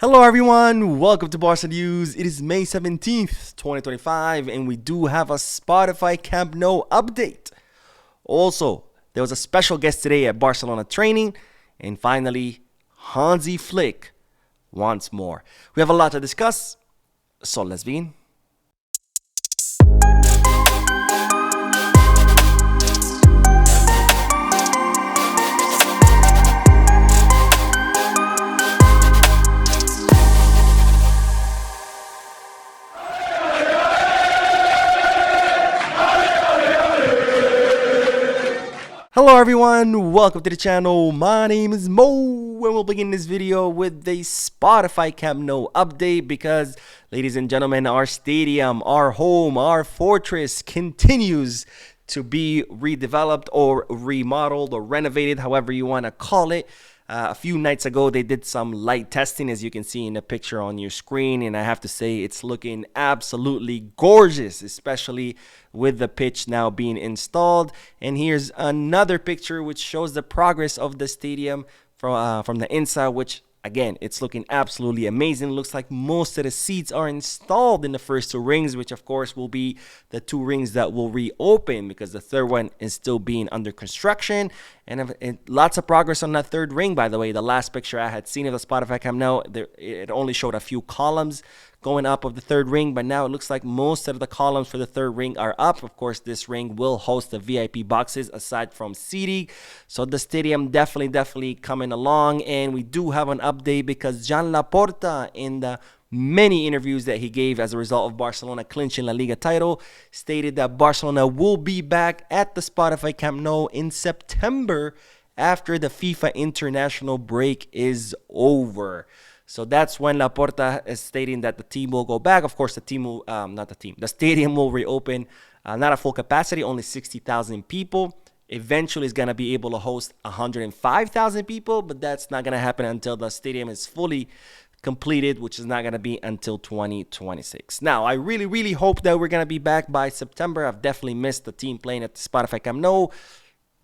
Hello everyone, welcome to Barca News. It is May 17th, 2025, and we do have a Spotify Camp Nou update. Also, there was a special guest today at Barcelona training, and finally, Hansi Flick once more. We have a lot to discuss, so let's begin. Hello everyone, welcome to the channel. My name is Mo, and we'll begin this video with the Spotify Camp Nou update because, ladies and gentlemen, our stadium, our home, our fortress continues to be redeveloped or remodeled or renovated, however you want to call it. A few nights ago, they did some light testing, as you can see in the picture on your screen, and I have to say it's looking absolutely gorgeous, especially with the pitch now being installed. And here's another picture which shows the progress of the stadium from the inside, which again, it's looking absolutely amazing. Looks like most of the seats are installed in the first two rings, which of course will be the two rings that will reopen because the third one is still being under construction. And lots of progress on that third ring, by the way. The last picture I had seen of the Spotify Camp Nou, it only showed a few columns going up of the third ring, but now it looks like most of the columns for the third ring are up. Of course, this ring will host the VIP boxes aside from seating. So the stadium definitely coming along. And we do have an update because Laporta, in the many interviews that he gave as a result of Barcelona clinching La Liga title, stated that Barcelona will be back at the Spotify Camp Nou in September after the FIFA international break is over. So that's when Laporta is stating that the team will go back. Of course, the team will, the stadium will reopen, not at full capacity, only 60,000 people. Eventually, it's going to be able to host 105,000 people, but that's not going to happen until the stadium is fully completed, which is not going to be until 2026. Now, I really hope that we're going to be back by September. I've definitely missed the team playing at the Spotify Camp Nou,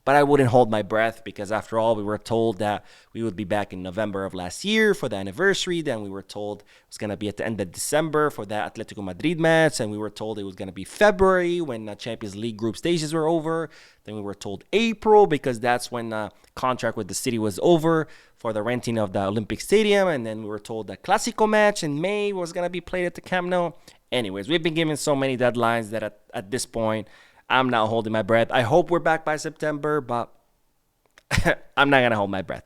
but I wouldn't hold my breath because after all, we were told that we would be back in November of last year for the anniversary. Then we were told it was going to be at the end of December for the Atletico Madrid match. And we were told it was going to be February when the Champions League group stages were over. Then we were told April because that's when the contract with the city was over for the renting of the Olympic Stadium. And then we were told the Clásico match in May was going to be played at the Camp Nou. Anyways, we've been given so many deadlines that at this point, I'm not holding my breath. I hope we're back by September, but I'm not going to hold my breath.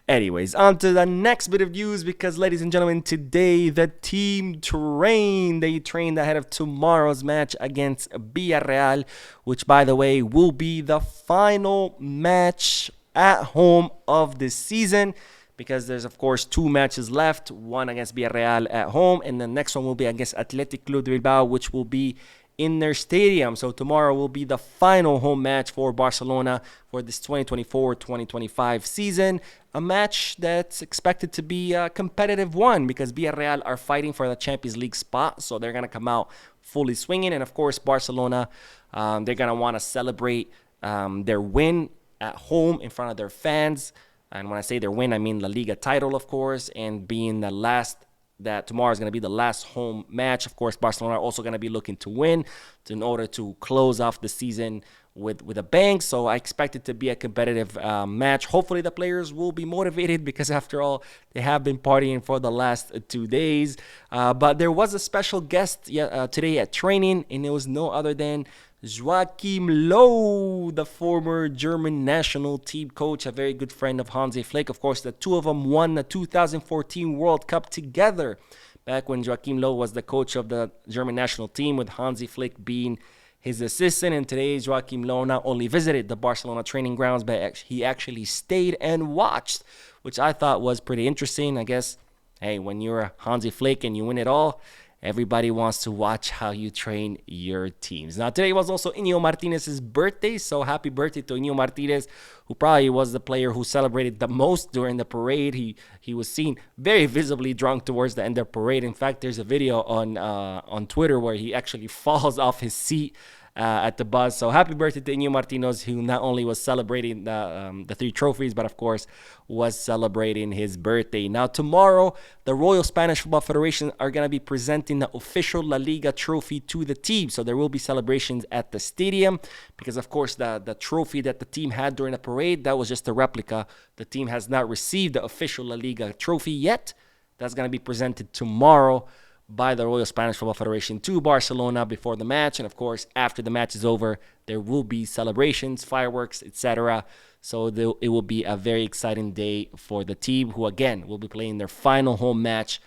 Anyways, on to the next bit of news because, ladies and gentlemen, today the team trained. They trained ahead of tomorrow's match against Villarreal, which, by the way, will be the final match at home of this season because there's, of course, two matches left, one against Villarreal at home, and the next one will be against Athletic Club de Bilbao, which will be in their stadium. So tomorrow will be the final home match for Barcelona for this 2024-2025 season. A match that's expected to be a competitive one because Villarreal are fighting for the Champions League spot. So they're going to come out fully swinging. And of course, Barcelona, they're going to want to celebrate their win at home in front of their fans. And when I say their win, I mean La Liga title, of course, and being the last that tomorrow is going to be the last home match. Of course, Barcelona are also going to be looking to win in order to close off the season with a bang. So I expect it to be a competitive match. Hopefully the players will be motivated because after all, they have been partying for the last 2 days. But there was a special guest today at training, and it was no other than Joachim Low, the former German national team coach, a very good friend of Hansi Flick. Of course, the two of them won the 2014 World Cup together back when Joachim Low was the coach of the German national team, with Hansi Flick being his assistant. And today, Joachim Low not only visited the Barcelona training grounds, but he actually stayed and watched, which I thought was pretty interesting. I guess, hey, when you're a Hansi Flick and you win it all, everybody wants to watch how you train your teams. Now, today was also Inigo Martinez's birthday, so happy birthday to Inigo Martinez, who probably was the player who celebrated the most during the parade. He was seen very visibly drunk towards the end of the parade. In fact, there's a video on Twitter where he actually falls off his seat at the bus. So happy birthday to Inigo Martinez, who not only was celebrating the 3 trophies, but of course was celebrating his birthday. Now tomorrow, the Royal Spanish Football Federation are going to be presenting the official La Liga trophy to the team. So there will be celebrations at the stadium because, of course, the trophy that the team had during the parade, that was just a replica. The team has not received the official La Liga trophy yet. That's going to be presented tomorrow by the Royal Spanish Football Federation to Barcelona before the match. And of course, after the match is over, there will be celebrations, fireworks, etc. So it will be a very exciting day for the team, who again will be playing their final home match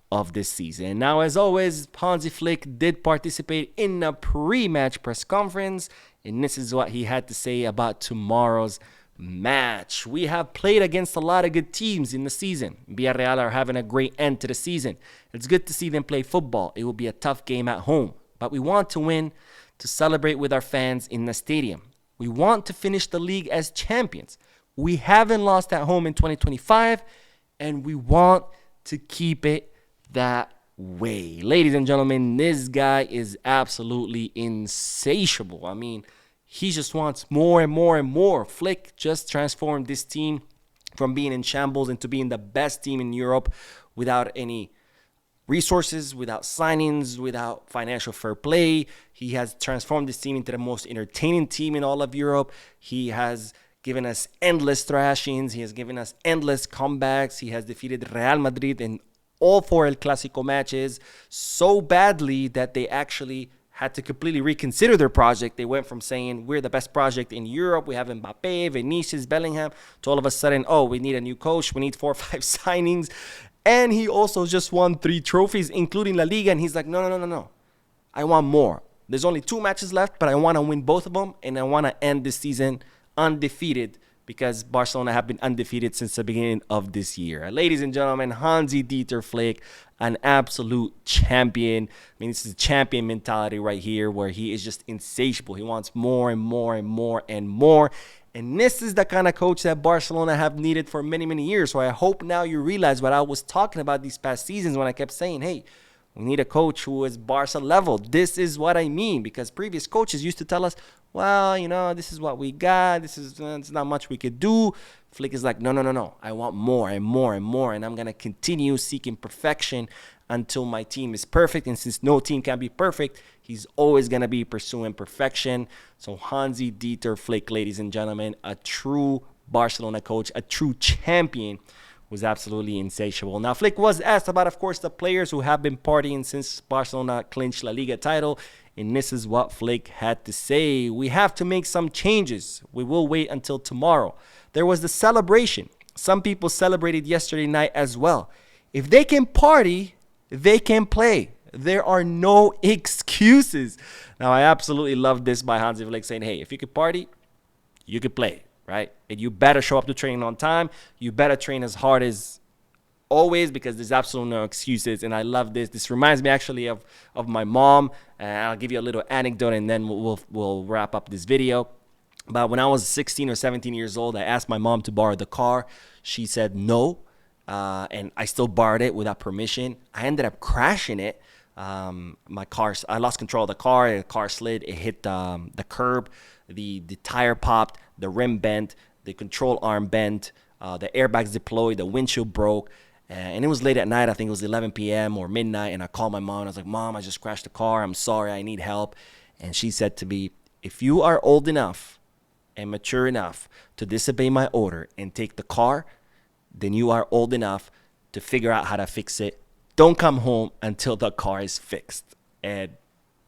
of this season. Now, as always, Hansi Flick did participate in a pre-match press conference, and this is what he had to say about tomorrow's match. We have played against a lot of good teams in the season. Villarreal are having a great end to the season. It's good to see them play football. It will be a tough game at home, but we want to win to celebrate with our fans in the stadium. We want to finish the league as champions. We haven't lost at home in 2025, and we want to keep it that way. Ladies and gentlemen, this guy is absolutely insatiable. I mean, he just wants more and more and more. Flick just transformed this team from being in shambles into being the best team in Europe without any resources, without signings, without financial fair play. He has transformed this team into the most entertaining team in all of Europe. He has given us endless thrashings. He has given us endless comebacks. He has defeated Real Madrid in all 4 El Clasico matches so badly that they actually had to completely reconsider their project. They went from saying we're the best project in Europe, we have Mbappe, Vinicius, Bellingham, to all of a sudden, oh, we need a new coach, we need 4 or 5 signings. And he also just won 3 trophies, including La Liga. And he's like, no. I want more. There's only 2 matches left, but I want to win both of them. And I want to end this season undefeated, because Barcelona have been undefeated since the beginning of this year. Ladies and gentlemen, Hansi Flick, an absolute champion. I mean, this is champion mentality right here, where he is just insatiable. He wants more and more and more and more. And this is the kind of coach that Barcelona have needed for many, many years. So I hope now you realize what I was talking about these past seasons when I kept saying, hey, we need a coach who is Barca level. This is what I mean, because previous coaches used to tell us, well, this is what we got. It's not much we could do. Flick is like, no. I want more and more and more, and I'm going to continue seeking perfection until my team is perfect. And since no team can be perfect, he's always going to be pursuing perfection. So Hansi Flick, ladies and gentlemen, a true Barcelona coach, a true champion, was absolutely insatiable. Now, Flick was asked about, of course, the players who have been partying since Barcelona clinched La Liga title, and this is what Flick had to say. We have to make some changes. We will wait until tomorrow. There was the celebration. Some people celebrated yesterday night as well. If they can party, they can play. There are no excuses. Now, I absolutely love this by Hansi Flick saying, hey, if you could party, you could play. Right? And you better show up to training on time. You better train as hard as always, because there's absolutely no excuses. And I love this. This reminds me actually of my mom. And I'll give you a little anecdote, and then we'll wrap up this video. But when I was 16 or 17 years old, I asked my mom to borrow the car. She said no, and I still borrowed it without permission. I ended up crashing it. I lost control of the car. The car slid. It hit the curb. The tire popped, the rim bent, the control arm bent, the airbags deployed, the windshield broke, and it was late at night. I think it was 11 p.m. or midnight, and I called my mom. I was like, Mom, I just crashed the car. I'm sorry. I need help. And she said to me, if you are old enough and mature enough to disobey my order and take the car, then you are old enough to figure out how to fix it. Don't come home until the car is fixed. And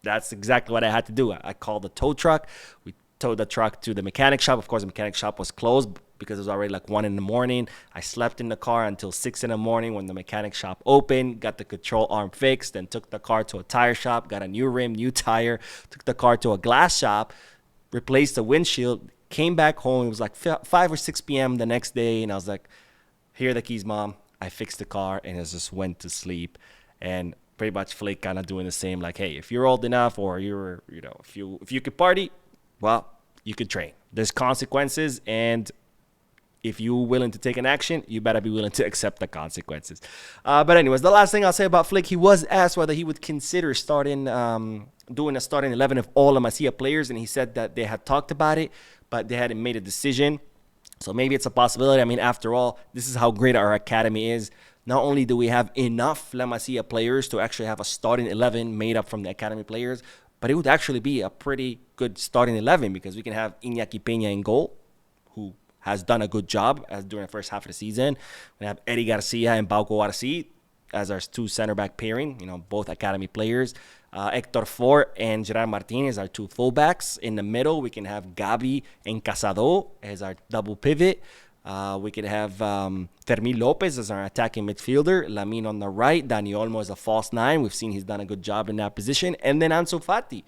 that's exactly what I had to do. I called the tow truck. We towed the truck to the mechanic shop. Of course, the mechanic shop was closed because it was already like 1 in the morning. I slept in the car until 6 in the morning when the mechanic shop opened, got the control arm fixed, then took the car to a tire shop, got a new rim, new tire, took the car to a glass shop, replaced the windshield, came back home. It was like 5 or 6 p.m. the next day, and I was like, here are the keys, Mom. I fixed the car, and I just went to sleep. And pretty much Flick kind of doing the same, like, hey, if you're old enough, or if you could party, well, you could train. There's consequences, and if you're willing to take an action, you better be willing to accept the consequences. But anyways, the last thing I'll say about Flick, he was asked whether he would consider doing a starting 11 of all La Masia players, and he said that they had talked about it, but they hadn't made a decision. So maybe it's a possibility. I mean, after all, this is how great our academy is. Not only do we have enough La Masia players to actually have a starting 11 made up from the academy players, but it would actually be a pretty good starting 11 because we can have Iñaki Peña in goal, who has done a good job during the first half of the season. We have Eddie Garcia and Bauco Arce as our two center back pairing, both academy players. Hector Fort and Gerard Martinez are two fullbacks. In the middle, we can have Gabi and Casado as our double pivot. We could have Fermín Lopez as our attacking midfielder. Lamine on the right. Dani Olmo as a false nine. We've seen he's done a good job in that position. And then Ansu Fati.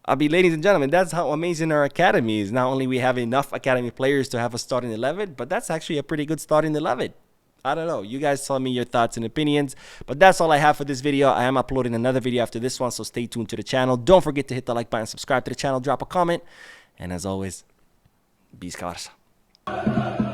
Ladies and gentlemen, that's how amazing our academy is. Not only we have enough academy players to have a starting 11, but that's actually a pretty good starting 11. I don't know. You guys tell me your thoughts and opinions. But that's all I have for this video. I am uploading another video after this one, so stay tuned to the channel. Don't forget to hit the like button, subscribe to the channel, drop a comment. And as always, Visca Barça.